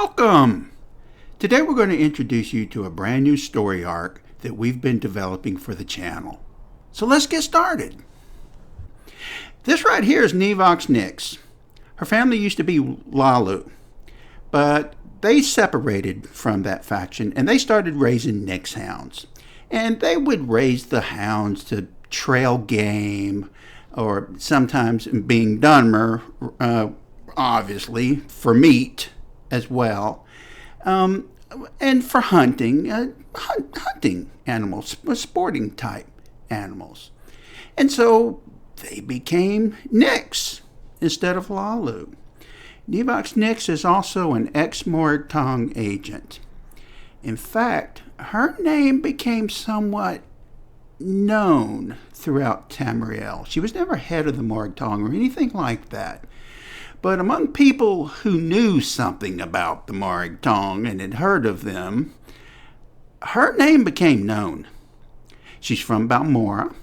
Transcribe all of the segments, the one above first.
Welcome! Today we're going to introduce you to a brand new story arc that we've been developing for the channel. So let's get started. This right here is Nevox Nix. Her family used to be Lalu, but they separated from that faction and they started raising Nix hounds. And they would raise the hounds to trail game, or sometimes being Dunmer, obviously, for meat as well, and for hunting, hunting animals, sporting type animals. And so they became Nix instead of Lalu. Nevox Nix is also an ex-Morag Tong agent. In fact, her name became somewhat known throughout Tamriel. She was never head of the Morag Tong or anything like that. But among people who knew something about the Morag Tong and had heard of them, her name became known. She's from Balmora.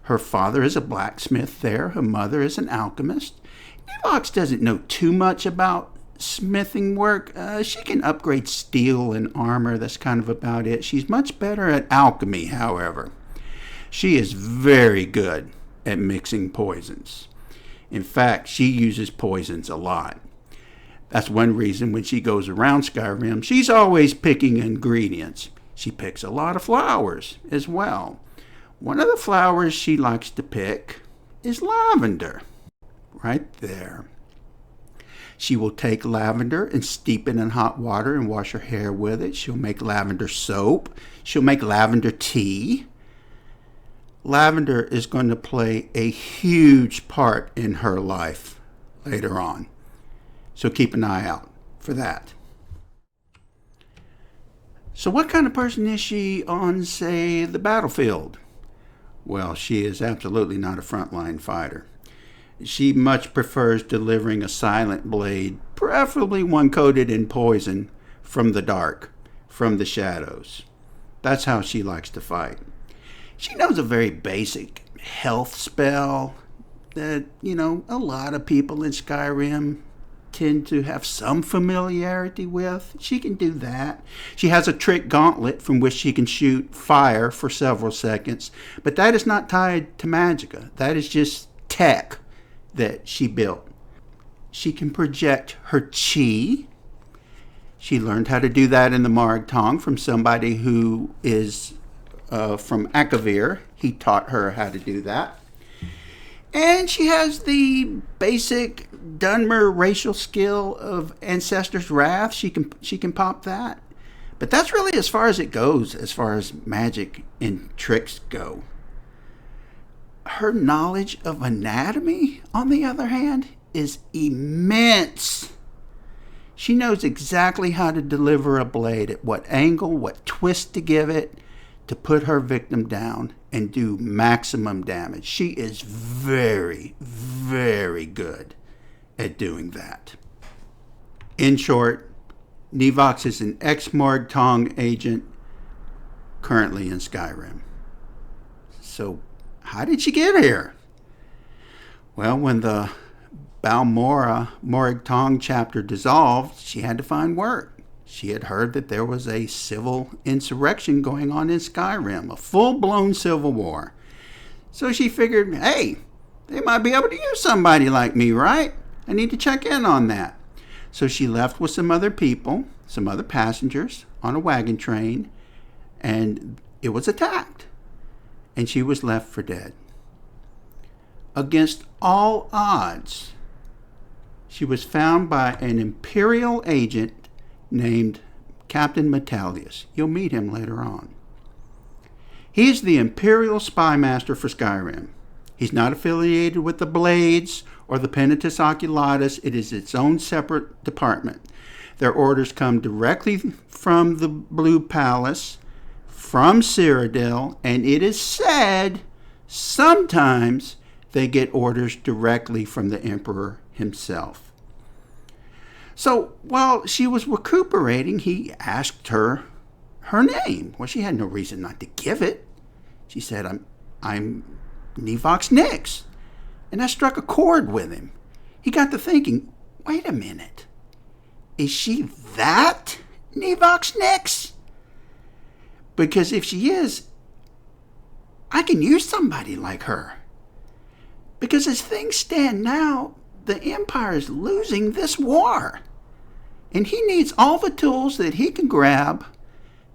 Her father is a blacksmith there. Her mother is an alchemist. Nevox doesn't know too much about smithing work. She can upgrade steel and armor. That's kind of about it. She's much better at alchemy, however. She is very good at mixing poisons. In fact, she uses poisons a lot. That's one reason when she goes around Skyrim, she's always picking ingredients. She picks a lot of flowers as well. One of the flowers she likes to pick is lavender. Right there. She will take lavender and steep it in hot water and wash her hair with it. She'll make lavender soap. She'll make lavender tea. Lavender is going to play a huge part in her life later on. So keep an eye out for that. So what kind of person is she on, say, the battlefield? Well, she is absolutely not a frontline fighter. She much prefers delivering a silent blade, preferably one coated in poison, from the dark, from the shadows. That's how she likes to fight. She knows a very basic health spell that, a lot of people in Skyrim tend to have some familiarity with. She can do that. She has a trick gauntlet from which she can shoot fire for several seconds, but that is not tied to magicka. That is just tech that she built. She can project her chi. She learned how to do that in the Morag Tong from somebody who is from Akavir. He taught her how to do that. And she has the basic Dunmer racial skill of Ancestor's Wrath. She can pop that. But that's really as far as it goes, as far as magic and tricks go. Her knowledge of anatomy, on the other hand, is immense. She knows exactly how to deliver a blade, at what angle, what twist to give it, to put her victim down and do maximum damage. She is very, very good at doing that. In short, Nevox is an ex-Morag Tong agent currently in Skyrim. So, how did she get here? Well, when the Balmora Morag Tong chapter dissolved, she had to find work. She had heard that there was a civil insurrection going on in Skyrim, a full-blown civil war. So she figured, hey, they might be able to use somebody like me, right? I need to check in on that. So she left with some other people, some other passengers on a wagon train, and it was attacked. And she was left for dead. Against all odds, she was found by an Imperial agent named Captain Metalius. You'll meet him later on. He's the Imperial Spymaster for Skyrim. He's not affiliated with the Blades or the Penitus Oculatus. It is its own separate department. Their orders come directly from the Blue Palace, from Cyrodiil, and it is said sometimes they get orders directly from the Emperor himself. So while she was recuperating, he asked her name. Well, she had no reason not to give it. She said, I'm Nevox Nix. And that struck a chord with him. He got to thinking, wait a minute. Is she that Nevox Nix? Because if she is, I can use somebody like her. Because as things stand now, the Empire is losing this war. And he needs all the tools that he can grab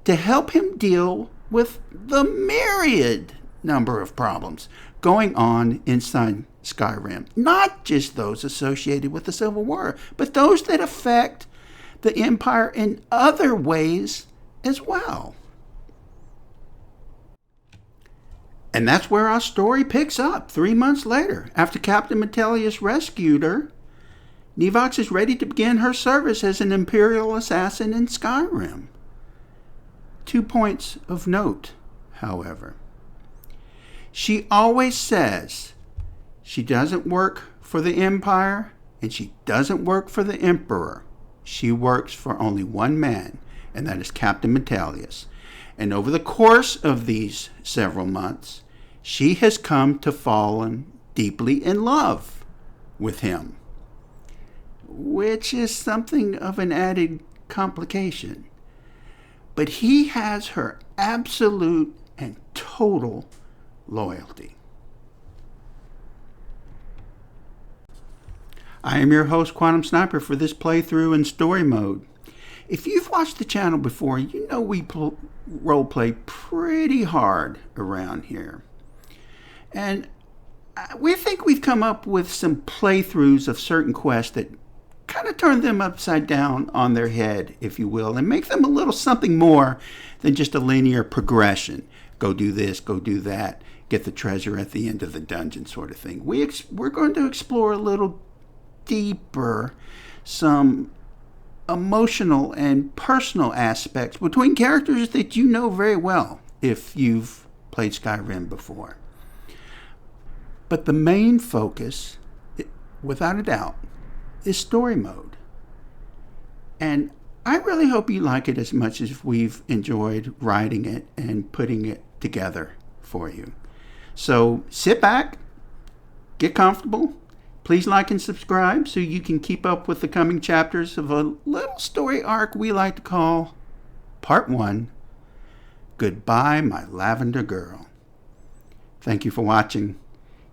to help him deal with the myriad number of problems going on inside Skyrim. Not just those associated with the Civil War, but those that affect the Empire in other ways as well. And that's where our story picks up 3 months later. After Captain Metellus rescued her, Nevox is ready to begin her service as an Imperial assassin in Skyrim. 2 points of note, however. She always says she doesn't work for the Empire and she doesn't work for the Emperor. She works for only one man, and that is Captain Metellus. And over the course of these several months, she has come to fall deeply in love with him, which is something of an added complication. But he has her absolute and total loyalty. I am your host, Quantum Sniper, for this playthrough in story mode. If you've watched the channel before, you know we roleplay pretty hard around here. And we think we've come up with some playthroughs of certain quests that kind of turn them upside down on their head, if you will, and make them a little something more than just a linear progression. Go do this, go do that, get the treasure at the end of the dungeon sort of thing. We're going to explore a little deeper some emotional and personal aspects between characters that you know very well if you've played Skyrim before. But the main focus, without a doubt, is story mode. And I really hope you like it as much as we've enjoyed writing it and putting it together for you. So sit back, get comfortable. Please like and subscribe so you can keep up with the coming chapters of a little story arc we like to call Part 1, Goodbye, My Lavender Girl. Thank you for watching.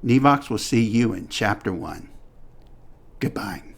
Nevox will see you in Chapter 1. Goodbye.